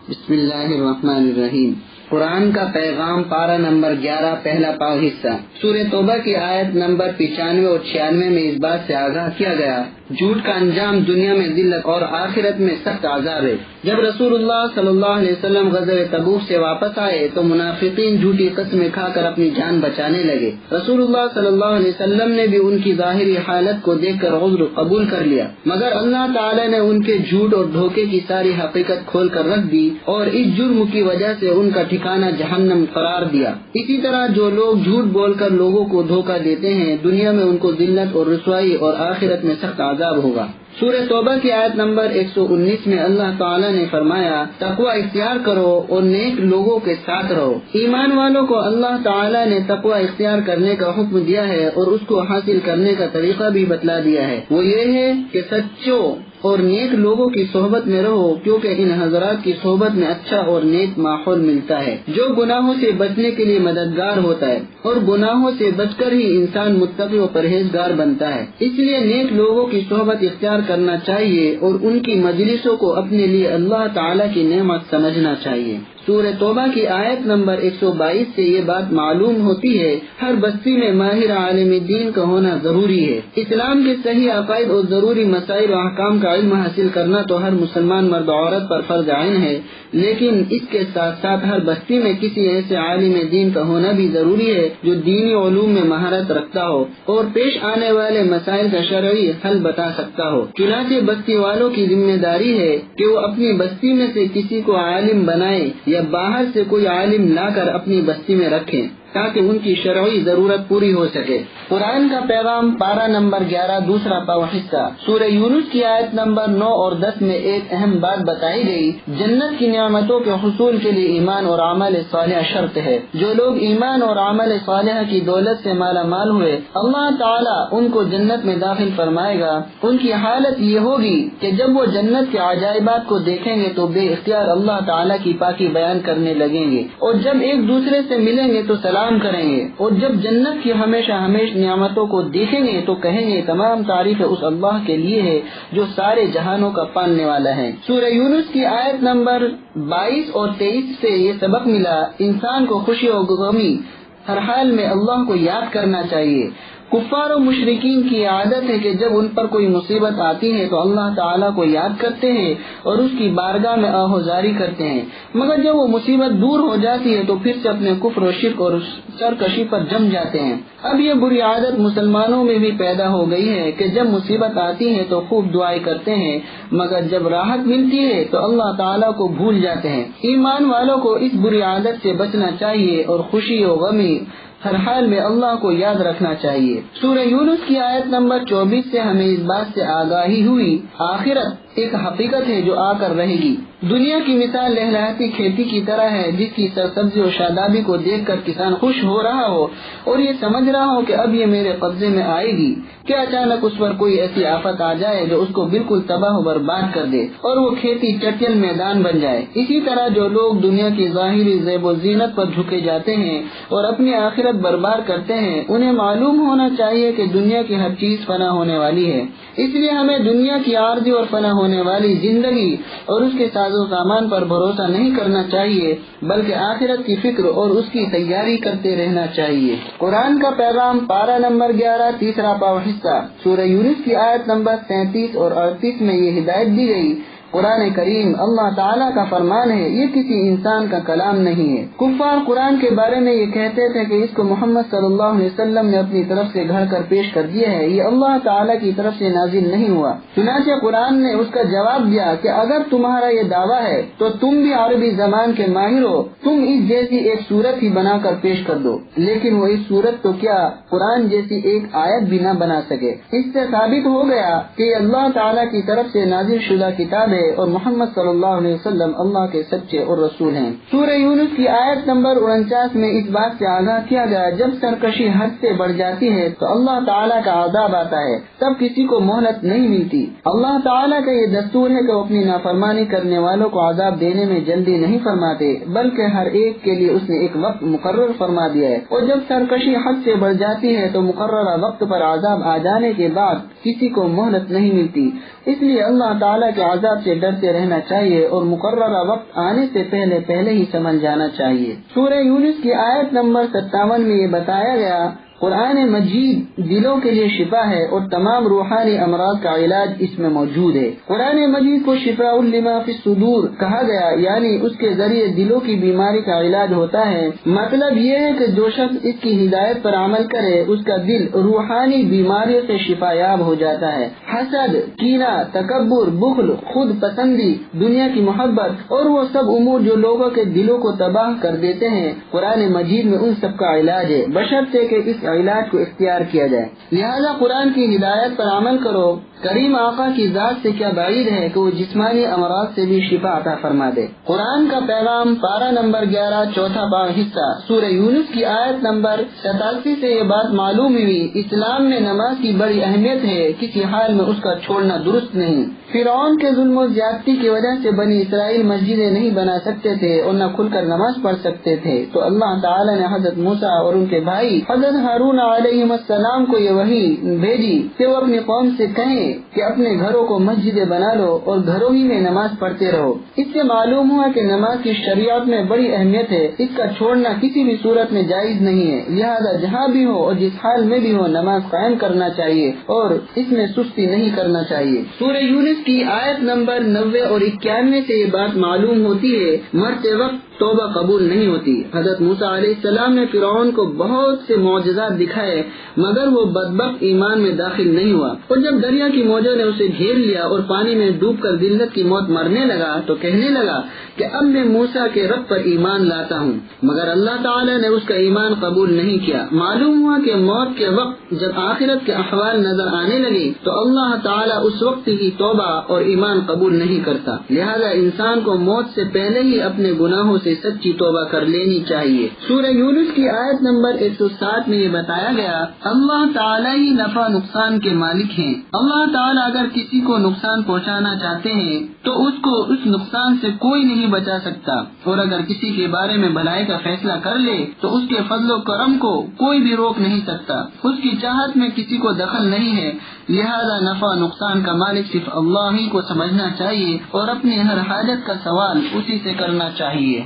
بسم اللہ الرحمن الرحیم۔ قرآن کا پیغام پارہ نمبر 11 پہلا پاو حصہ۔ سورہ توبہ کی آیت نمبر 95 اور 96 میں اس بات سے آگاہ کیا گیا جھوٹ کا انجام دنیا میں ذلت اور آخرت میں سخت عذاب ہے۔ جب رسول اللہ صلی اللہ علیہ وسلم غزوہ تبوک سے واپس آئے تو منافقین جھوٹی قسمیں کھا کر اپنی جان بچانے لگے۔ رسول اللہ صلی اللہ علیہ وسلم نے بھی ان کی ظاہری حالت کو دیکھ کر عذر قبول کر لیا، مگر اللہ تعالی نے ان کے جھوٹ اور دھوکے کی ساری حقیقت کھول کر رکھ دی اور اس جرم کی وجہ سے ان کا ٹھکانہ جہنم قرار دیا۔ اسی طرح جو لوگ جھوٹ بول کر لوگوں کو دھوکہ دیتے ہیں، دنیا میں ان کو ذلت اور رسوائی اور آخرت میں سخت عذاب ہوگا۔ سورہ توبہ کی آیت نمبر 119 میں اللہ تعالیٰ نے فرمایا، تقوی اختیار کرو اور نیک لوگوں کے ساتھ رہو۔ ایمان والوں کو اللہ تعالیٰ نے تقوی اختیار کرنے کا حکم دیا ہے اور اس کو حاصل کرنے کا طریقہ بھی بتلا دیا ہے۔ وہ یہ ہے کہ سچوں اور نیک لوگوں کی صحبت میں رہو، کیونکہ ان حضرات کی صحبت میں اچھا اور نیک ماحول ملتا ہے جو گناہوں سے بچنے کے لیے مددگار ہوتا ہے، اور گناہوں سے بچ کر ہی انسان متقی و پرہیزگار بنتا ہے۔ اس لیے نیک لوگوں کی صحبت اختیار کرنا چاہیے اور ان کی مجلسوں کو اپنے لیے اللہ تعالیٰ کی نعمت سمجھنا چاہیے۔ سورہ توبہ کی آیت نمبر 122 سے یہ بات معلوم ہوتی ہے، ہر بستی میں ماہر عالم دین کا ہونا ضروری ہے۔ اسلام کے صحیح عقائد اور ضروری مسائل و احکام کا علم حاصل کرنا تو ہر مسلمان مرد و عورت پر فرض عین ہے، لیکن اس کے ساتھ ساتھ ہر بستی میں کسی ایسے عالم دین کا ہونا بھی ضروری ہے جو دینی علوم میں مہارت رکھتا ہو اور پیش آنے والے مسائل کا شرعی حل بتا سکتا ہو۔ چنانچہ بستی والوں کی ذمہ داری ہے کہ وہ اپنی بستی میں سے کسی کو عالم بنائے یا باہر سے کوئی عالم لا کر اپنی بستی میں رکھیں تاکہ ان کی شرعی ضرورت پوری ہو سکے۔ قرآن کا پیغام پارہ نمبر 11 دوسرا پاو حصہ۔ سورہ یونس کی آیت نمبر 9 اور 10 میں ایک اہم بات بتائی گئی، جنت کی نعمتوں کے حصول کے لیے ایمان اور عمل صالح شرط ہے۔ جو لوگ ایمان اور عمل صالح کی دولت سے مالا مال ہوئے، اللہ تعالیٰ ان کو جنت میں داخل فرمائے گا۔ ان کی حالت یہ ہوگی کہ جب وہ جنت کے عجائبات کو دیکھیں گے تو بے اختیار اللہ تعالیٰ کی پاکی بیان کرنے لگیں گے، اور جب ایک دوسرے سے ملیں گے تو سلام کریں گے، اور جب جنت کی ہمیشہ نعمتوں کو دیکھیں گے تو کہیں گے تمام تعریف اس اللہ کے لیے ہے جو سارے جہانوں کا پالنے والا ہے۔ سورہ یونس کی آیت نمبر 22 اور 23 سے یہ سبق ملا، انسان کو خوشی اور غمی ہر حال میں اللہ کو یاد کرنا چاہیے۔ کفار و مشرکین کی عادت ہے کہ جب ان پر کوئی مصیبت آتی ہے تو اللہ تعالیٰ کو یاد کرتے ہیں اور اس کی بارگاہ میں آہوزاری کرتے ہیں، مگر جب وہ مصیبت دور ہو جاتی ہے تو پھر سے اپنے کفر و شرک اور سرکشی پر جم جاتے ہیں۔ اب یہ بری عادت مسلمانوں میں بھی پیدا ہو گئی ہے کہ جب مصیبت آتی ہے تو خوب دعائیں کرتے ہیں، مگر جب راحت ملتی ہے تو اللہ تعالیٰ کو بھول جاتے ہیں۔ ایمان والوں کو اس بری عادت سے بچنا چاہیے اور خوشی و غمی ہر حال میں اللہ کو یاد رکھنا چاہیے۔ سورہ یونس کی آیت نمبر 24 سے ہمیں اس بات سے آگاہی ہوئی، آخرت ایک حقیقت ہے جو آ کر رہے گی۔ دنیا کی مثال لہلہاتی کھیتی کی طرح ہے جس کی سرسبزی و شادابی کو دیکھ کر کسان خوش ہو رہا ہو اور یہ سمجھ رہا ہو کہ اب یہ میرے قبضے میں آئے گی، کہ اچانک اس پر کوئی ایسی آفت آ جائے جو اس کو بالکل تباہ و برباد کر دے اور وہ کھیتی چٹیل میدان بن جائے۔ اسی طرح جو لوگ دنیا کی ظاہری زیب و زینت پر جھکے جاتے ہیں اور اپنی آخرت برباد کرتے ہیں، انہیں معلوم ہونا چاہیے کہ دنیا کی ہر چیز فنا ہونے والی ہے، اس لیے ہمیں دنیا کی عارضی اور فنا ہونے والی زندگی اور اس کے ساز و سامان پر بھروسہ نہیں کرنا چاہیے، بلکہ آخرت کی فکر اور اس کی تیاری کرتے رہنا چاہیے۔ قرآن کا پیغام پارہ نمبر 11 تیسرا پاو حصہ۔ سورہ یونس کی آیت نمبر 37 اور 38 میں یہ ہدایت دی گئی، قرآن کریم اللہ تعالیٰ کا فرمان ہے، یہ کسی انسان کا کلام نہیں ہے۔ کفار قرآن کے بارے میں یہ کہتے تھے کہ اس کو محمد صلی اللہ علیہ وسلم نے اپنی طرف سے گھڑ کر پیش کر دیا ہے، یہ اللہ تعالیٰ کی طرف سے نازل نہیں ہوا۔ چنانچہ قرآن نے اس کا جواب دیا کہ اگر تمہارا یہ دعویٰ ہے تو تم بھی عربی زبان کے ماہر ہو، تم اس جیسی ایک صورت ہی بنا کر پیش کر دو، لیکن وہ اس صورت تو کیا قرآن جیسی ایک آیت بھی نہ بنا سکے۔ اس سے ثابت ہو گیا کہ یہ اللہ تعالیٰ کی طرف سے نازل شدہ کتاب ہے اور محمد صلی اللہ علیہ وسلم اللہ کے سچے اور رسول ہیں۔ سورہ یونس کی آیت نمبر 49 میں اس بات سے آگاہ کیا گیا، جب سرکشی حد سے بڑھ جاتی ہے تو اللہ تعالیٰ کا عذاب آتا ہے، تب کسی کو مہلت نہیں ملتی۔ اللہ تعالیٰ کا یہ دستور ہے کہ وہ اپنی نافرمانی کرنے والوں کو عذاب دینے میں جلدی نہیں فرماتے، بلکہ ہر ایک کے لیے اس نے ایک وقت مقرر فرما دیا ہے، اور جب سرکشی حد سے بڑھ جاتی ہے تو مقررہ وقت پر عذاب آ جانے کے بعد کسی کو مہلت نہیں ملتی۔ اس لیے اللہ تعالیٰ کے عذاب سے ڈرتے رہنا چاہیے اور مقررہ وقت آنے سے پہلے ہی سمجھ جانا چاہیے۔ سورہ یونس کی آیت نمبر 57 میں یہ بتایا گیا، قرآن مجید دلوں کے لیے شفا ہے اور تمام روحانی امراض کا علاج اس میں موجود ہے۔ قرآن مجید کو شفاء لما فی الصدور کہا گیا، یعنی اس کے ذریعے دلوں کی بیماری کا علاج ہوتا ہے۔ مطلب یہ ہے کہ جو شخص اس کی ہدایت پر عمل کرے اس کا دل روحانی بیماریوں سے شفا یاب ہو جاتا ہے۔ حسد، کینہ، تکبر، بخل، خود پسندی، دنیا کی محبت اور وہ سب امور جو لوگوں کے دلوں کو تباہ کر دیتے ہیں، قرآن مجید میں ان سب کا علاج ہے، بشرطے کہ اس علاج کو اختیار کیا جائے۔ لہذا قرآن کی ہدایت پر عمل کرو۔ کریم آقا کی ذات سے کیا بعید ہے کہ وہ جسمانی امراض سے بھی شفا عطا فرما دے۔ قرآن کا پیغام پارہ نمبر 11 چوتھا باب حصہ سورہ یونس کی آیت نمبر 87 سے یہ بات معلوم ہوئی، اسلام میں نماز کی بڑی اہمیت ہے، کسی حال میں اس کا چھوڑنا درست نہیں۔ فرعون کے ظلم و زیادتی کی وجہ سے بنی اسرائیل مسجدیں نہیں بنا سکتے تھے اور نہ کھل کر نماز پڑھ سکتے تھے، تو اللہ تعالی نے حضرت موسیٰ اور ان کے بھائی حضرت ہارون علیہ السلام کو یہ وحی بھیجی کہ وہ اپنی قوم سے کہیں کہ اپنے گھروں کو مسجدیں بنا لو اور گھروں ہی میں نماز پڑھتے رہو۔ اس سے معلوم ہوا کہ نماز کی شریعت میں بڑی اہمیت ہے، اس کا چھوڑنا کسی بھی صورت میں جائز نہیں ہے، لہذا جہاں بھی ہو اور جس حال میں بھی ہو نماز قائم کرنا چاہیے اور اس میں سستی نہیں کرنا چاہیے۔ سورہ یونس کی آیت نمبر 90 اور 91 سے یہ بات معلوم ہوتی ہے، مرتے وقت توبہ قبول نہیں ہوتی۔ حضرت موسیٰ علیہ السلام نے فرعون کو بہت سے معجزات دکھائے مگر وہ بدبخت ایمان میں داخل نہیں ہوا، اور جب دریا کی موجوں نے اسے گھیر لیا اور پانی میں ڈوب کر ذلت کی موت مرنے لگا تو کہنے لگا کہ اب میں موسیٰ کے رب پر ایمان لاتا ہوں، مگر اللہ تعالی نے اس کا ایمان قبول نہیں کیا۔ معلوم ہوا کہ موت کے وقت جب آخرت کے احوال نظر آنے لگے تو اللہ تعالی اس وقت کی توبہ اور ایمان قبول نہیں کرتا، لہذا انسان کو موت سے پہلے ہی اپنے گناہوں سے سچی توبہ کر لینی چاہیے۔ سورہ یونس کی آیت نمبر 107 میں یہ بتایا گیا، اللہ تعالی ہی نفع نقصان کے مالک ہیں۔ اللہ تعالی اگر کسی کو نقصان پہنچانا چاہتے ہیں تو اس کو اس نقصان سے کوئی نہیں بچا سکتا، اور اگر کسی کے بارے میں بھلائی کا فیصلہ کر لے تو اس کے فضل و کرم کو کوئی بھی روک نہیں سکتا، اس کی چاہت میں کسی کو دخل نہیں ہے، لہذا نفع نقصان کا مالک صرف اللہ ہی کو سمجھنا چاہیے اور اپنی ہر حاجت کا سوال اسی سے کرنا چاہیے۔